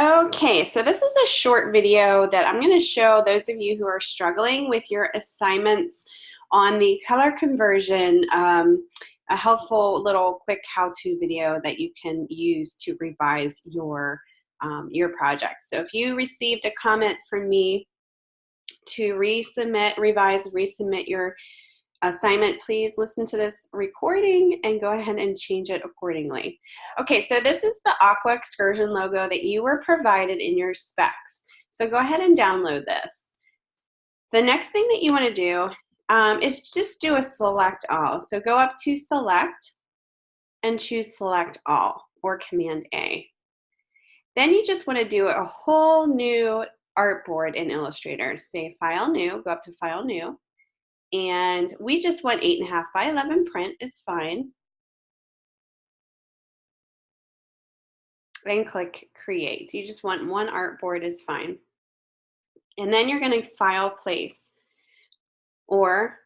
Okay, so this is a short video that I'm going to show those of you who are struggling with your assignments on the color conversion, a helpful little quick how-to video that you can use to revise your project. So if you received a comment from me to resubmit your assignment, please listen to this recording and go ahead and change it accordingly. Okay, so this is the Aqua Excursion logo that you were provided in your specs. So go ahead and download this. The next thing that you want to do is just do a select all. So go up to select and choose select all or Command A. Then you just want to do a whole new artboard in Illustrator. Say File New, go up to File New. And we just want 8.5 by 11 print is fine. And click create. You just want one artboard is fine. And then you're going to file place or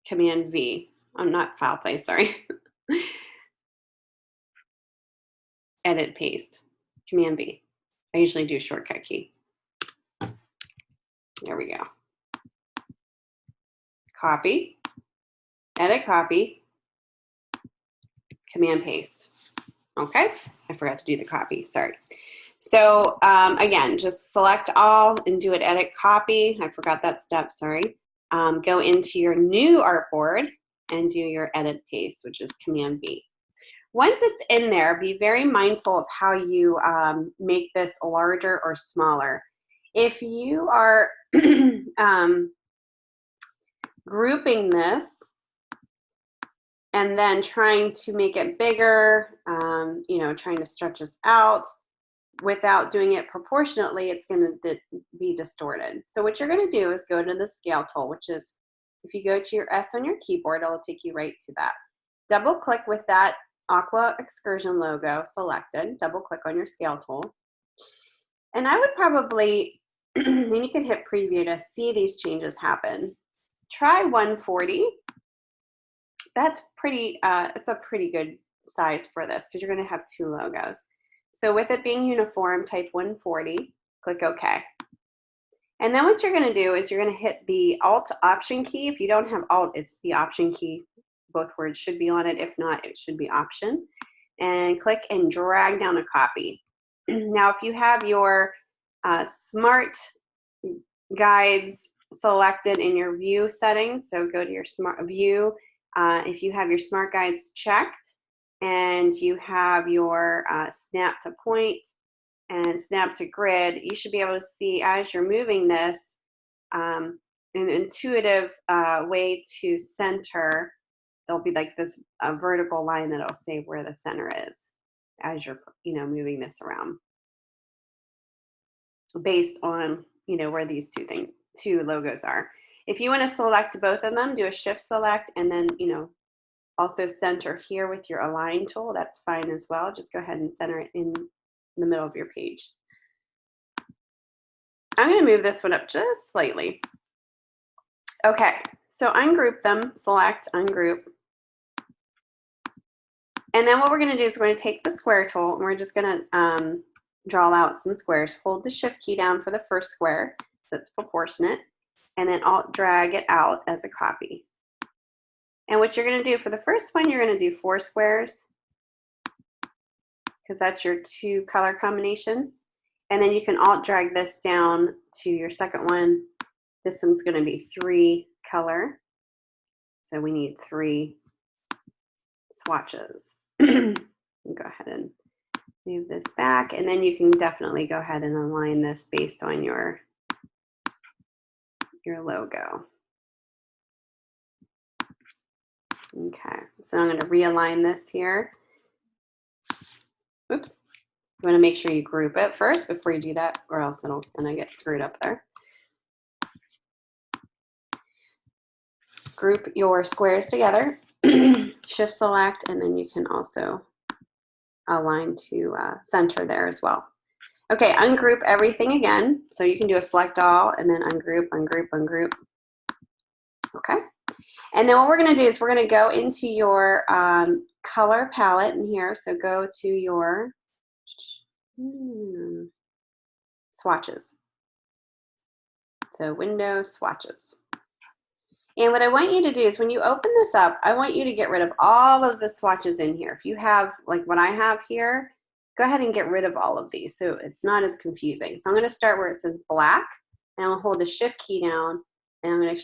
Command V. I'm not file place, sorry. Edit paste. Command V. I usually do shortcut key. There we go. Copy, edit copy, Command paste. Okay, I forgot to do the copy, sorry. So again, just select all and do an edit copy. I forgot that step, sorry. Go into your new artboard and do your edit paste, which is Command B. Once it's in there, be very mindful of how you make this larger or smaller. If you are grouping this and then trying to make it bigger, trying to stretch this out without doing it proportionately, it's going to be distorted. So what you're going to do is go to the scale tool, which is, if you go to your S on your keyboard, it'll take you right to that. Double click with that Aqua Excursion logo selected, double click on your scale tool. And I would probably, and you can hit preview to see these changes happen. Try 140. That's pretty, it's a pretty good size for this because you're going to have two logos. So with it being uniform, type 140, click OK. And then what you're going to do is you're going to hit the Alt Option key. If you don't have Alt, it's the Option key. Both words should be on it. If not, it should be Option. And click and drag down a copy. Now, if you have your Smart Guides selected in your view settings, so go to your Smart View. If you have your Smart Guides checked and you have your Snap to Point and Snap to Grid, you should be able to see as you're moving this an intuitive way to center. There'll be like this vertical line that'll say where the center is as you're moving this around based on where these two logos are. If you want to select both of them, do a shift select and then also center here with your align tool. That's fine as well. Just go ahead and center it in the middle of your page. I'm going to move this one up just slightly. Okay, so ungroup them, select, ungroup. And then what we're going to do is we're going to take the square tool and we're just going to draw out some squares. Hold the shift key down for the first square so it's proportionate, and then Alt drag it out as a copy. And what you're going to do for the first one, you're going to do 4 squares because that's your 2 color combination. And then you can Alt drag this down to your second one. This one's going to be 3 color. So we need 3 swatches. Go ahead and move this back, and then you can definitely go ahead and align this based on your logo. Okay, so I'm going to realign this here. Oops. You want to make sure you group it first before you do that, or else it'll kind of get screwed up there. Group your squares together, shift select, and then you can also align to center there as well. Okay, ungroup everything again. So you can do a select all and then ungroup, ungroup, ungroup. Okay. And then what we're going to do is we're going to go into your color palette in here. So go to your swatches. So window swatches. And what I want you to do is when you open this up, I want you to get rid of all of the swatches in here. If you have like what I have here, go ahead and get rid of all of these so it's not as confusing. So I'm going to start where it says black, and I'm going to hold the shift key down, and I'm going to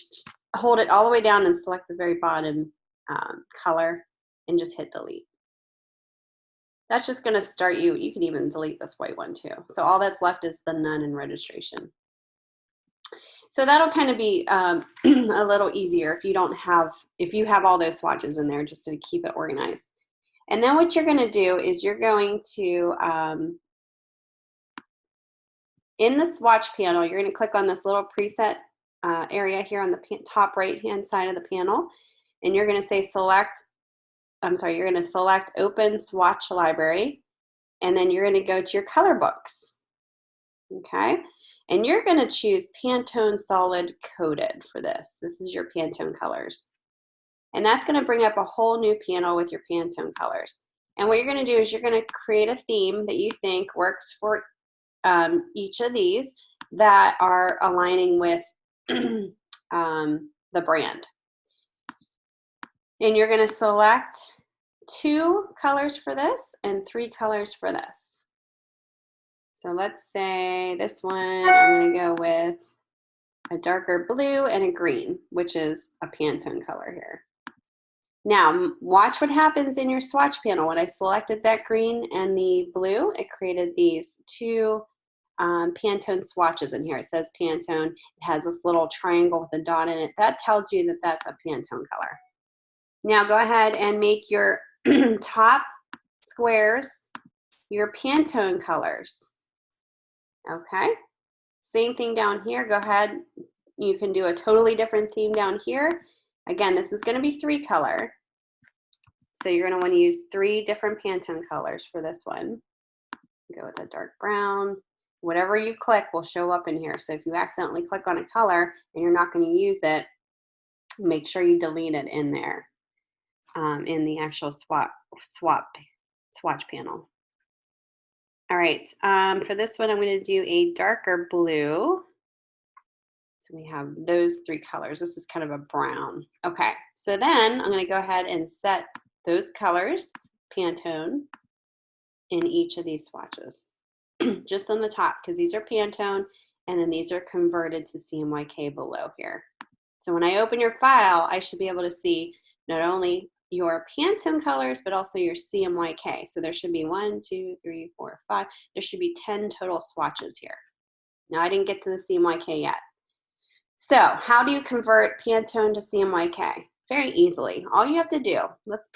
hold it all the way down and select the very bottom color and just hit delete. That's just going to start you. You can even delete this white one too. So all that's left is the none and registration. So that'll kind of be a little easier if you have all those swatches in there, just to keep it organized. And then what you're going to do is you're going to, in the swatch panel, you're going to click on this little preset area here on the top right-hand side of the panel, and you're going to say you're going to select Open Swatch Library, and then you're going to go to your color books, okay? And you're going to choose Pantone Solid Coated for this. This is your Pantone colors. And that's going to bring up a whole new panel with your Pantone colors. And what you're going to do is you're going to create a theme that you think works for each of these that are aligning with the brand. And you're going to select 2 colors for this and 3 colors for this. So let's say this one, I'm going to go with a darker blue and a green, which is a Pantone color here. Now, watch what happens in your swatch panel. When I selected that green and the blue, it created these 2 Pantone swatches in here. It says Pantone. It has this little triangle with a dot in it. That tells you that that's a Pantone color. Now go ahead and make your top squares your Pantone colors. Okay, same thing down here. Go ahead. You can do a totally different theme down here. Again, this is going to be 3 color. So you're going to want to use 3 different Pantone colors for this one. Go with a dark brown. Whatever you click will show up in here. So if you accidentally click on a color and you're not going to use it, make sure you delete it in there in the actual swatch panel. All right, for this one, I'm going to do a darker blue. So we have those 3 colors. This is kind of a brown. Okay, so then I'm going to go ahead and set those colors, Pantone, in each of these swatches. Just on the top, because these are Pantone, and then these are converted to CMYK below here. So when I open your file, I should be able to see not only your Pantone colors, but also your CMYK. So there should be 1, 2, 3, 4, 5. There should be 10 total swatches here. Now I didn't get to the CMYK yet. So how do you convert Pantone to CMYK? Very easily. All you have to do, let's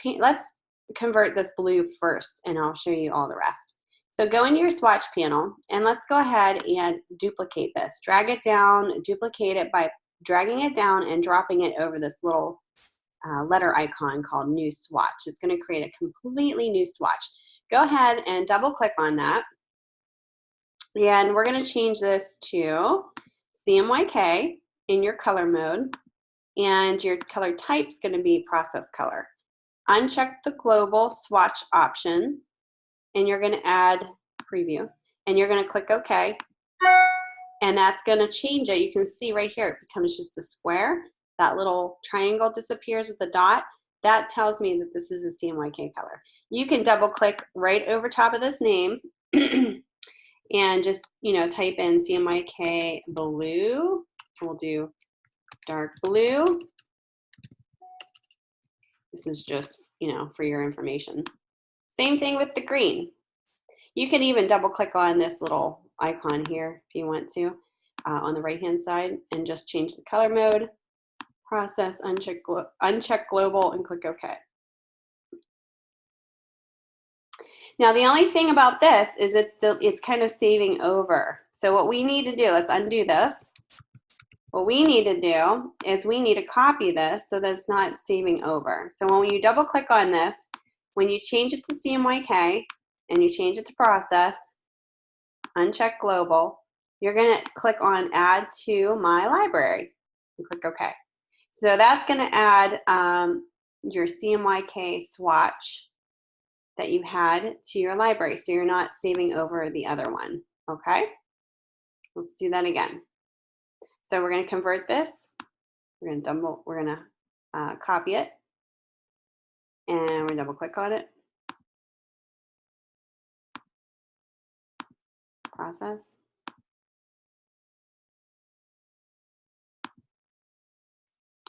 convert this blue first, and I'll show you all the rest. So go into your swatch panel, and let's go ahead and duplicate this. Drag it down, duplicate it by dragging it down and dropping it over this little letter icon called New Swatch. It's going to create a completely new swatch. Go ahead and double click on that. And we're going to change this to CMYK in your color mode. And your color type is going to be process color. Uncheck the global swatch option. And you're going to add preview. And you're going to click OK. And that's going to change it. You can see right here, it becomes just a square. That little triangle disappears with the dot. That tells me that this is a CMYK color. You can double click right over top of this name and just, type in CMYK blue. We'll do dark blue. This is just, for your information. Same thing with the green. You can even double click on this little icon here if you want to on the right hand side and just change the color mode. Process, uncheck global, and click OK. Now the only thing about this is it's kind of saving over. So what we need to do, let's undo this. What we need to do is we need to copy this so that it's not saving over. So when you double click on this, when you change it to CMYK and you change it to process, uncheck global, you're going to click on add to my library and click OK. So that's going to add your CMYK swatch that you had to your library. So you're not saving over the other one, okay? Let's do that again. So we're going to convert this. We're going to copy it, and we're going to double click on it. Process.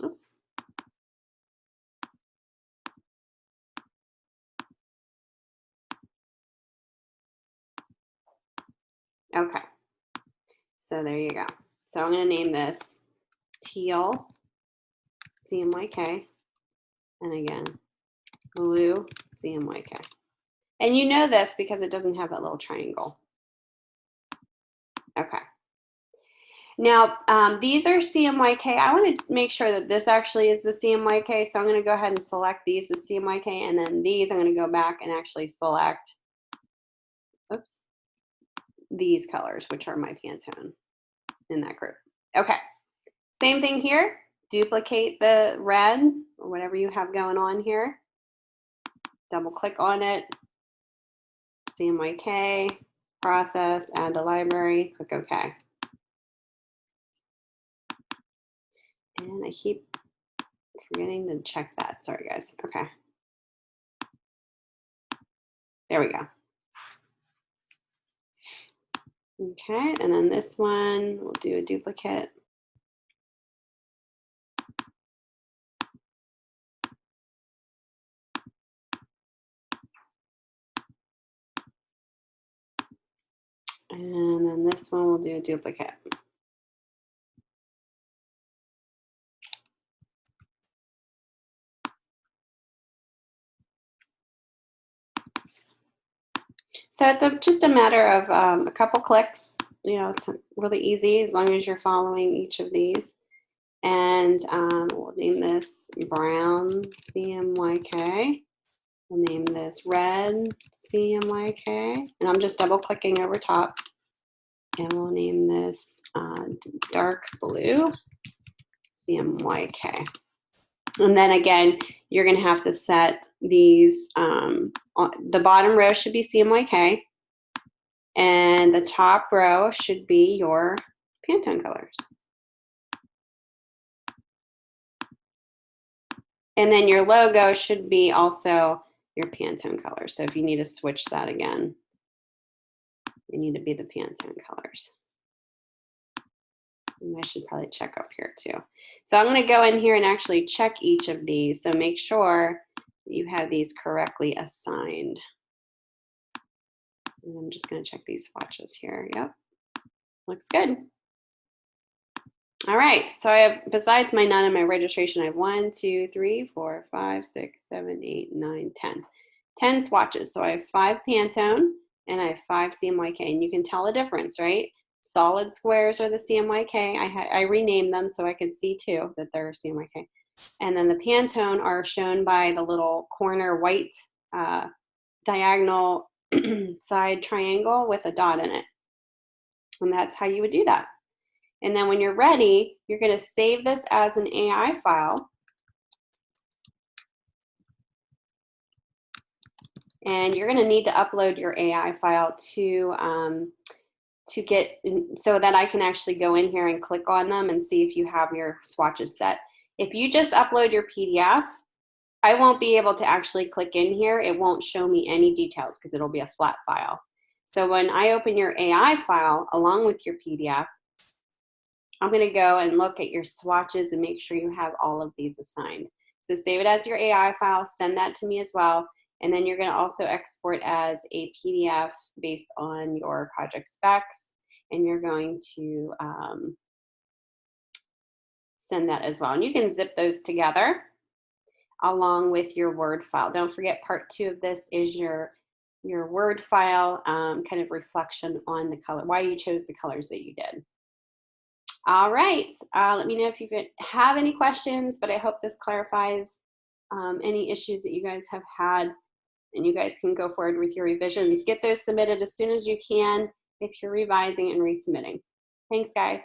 Oops. Okay. So there you go. So I'm going to name this teal CMYK, and again, blue CMYK. And you know this because it doesn't have that little triangle. Okay. Now, these are CMYK. I want to make sure that this actually is the CMYK, so I'm going to go ahead and select these as CMYK, and then these I'm going to go back and actually select, oops, these colors, which are my Pantone in that group. Okay, same thing here. Duplicate the red or whatever you have going on here. Double click on it. CMYK, process, add to library, click OK. And I keep forgetting to check that. Sorry, guys. Okay. There we go. Okay, and then this one, we'll do a duplicate. And then this one, we'll do a duplicate. So it's just a matter of a couple clicks, you know, it's really easy as long as you're following each of these. And we'll name this brown CMYK. We'll name this red CMYK. And I'm just double clicking over top. And we'll name this dark blue CMYK. And then again, you're going to have to set these, the bottom row should be CMYK, and the top row should be your Pantone colors. And then your logo should be also your Pantone colors. So if you need to switch that again, you need to be the Pantone colors. And I should probably check up here too. So I'm going to go in here and actually check each of these. So make sure you have these correctly assigned. And I'm just going to check these swatches here. Yep, looks good. All right, so I have, besides my none and my registration, I have 1, 2, 3, 4, 5, 6, 7, 8, 9, 10. 10 swatches. So I have 5 Pantone and I have 5 CMYK. And you can tell the difference, right? Solid squares are the CMYK. I renamed them so I could see too that they're CMYK. And then the Pantone are shown by the little corner white diagonal side triangle with a dot in it. And that's how you would do that. And then when you're ready, you're going to save this as an AI file. And you're going to need to upload your AI file to get, so that I can actually go in here and click on them and see if you have your swatches set. If you just upload your PDF, I won't be able to actually click in here. It won't show me any details because it'll be a flat file. So when I open your AI file along with your PDF, I'm going to go and look at your swatches and make sure you have all of these assigned. So save it as your AI file, send that to me as well. And then you're going to also export as a PDF based on your project specs. And you're going to send that as well. And you can zip those together along with your Word file. Don't forget, part 2 of this is your Word file, kind of reflection on the color, why you chose the colors that you did. All right, let me know if you have any questions, but I hope this clarifies any issues that you guys have had, and you guys can go forward with your revisions. Get those submitted as soon as you can if you're revising and resubmitting. Thanks, guys.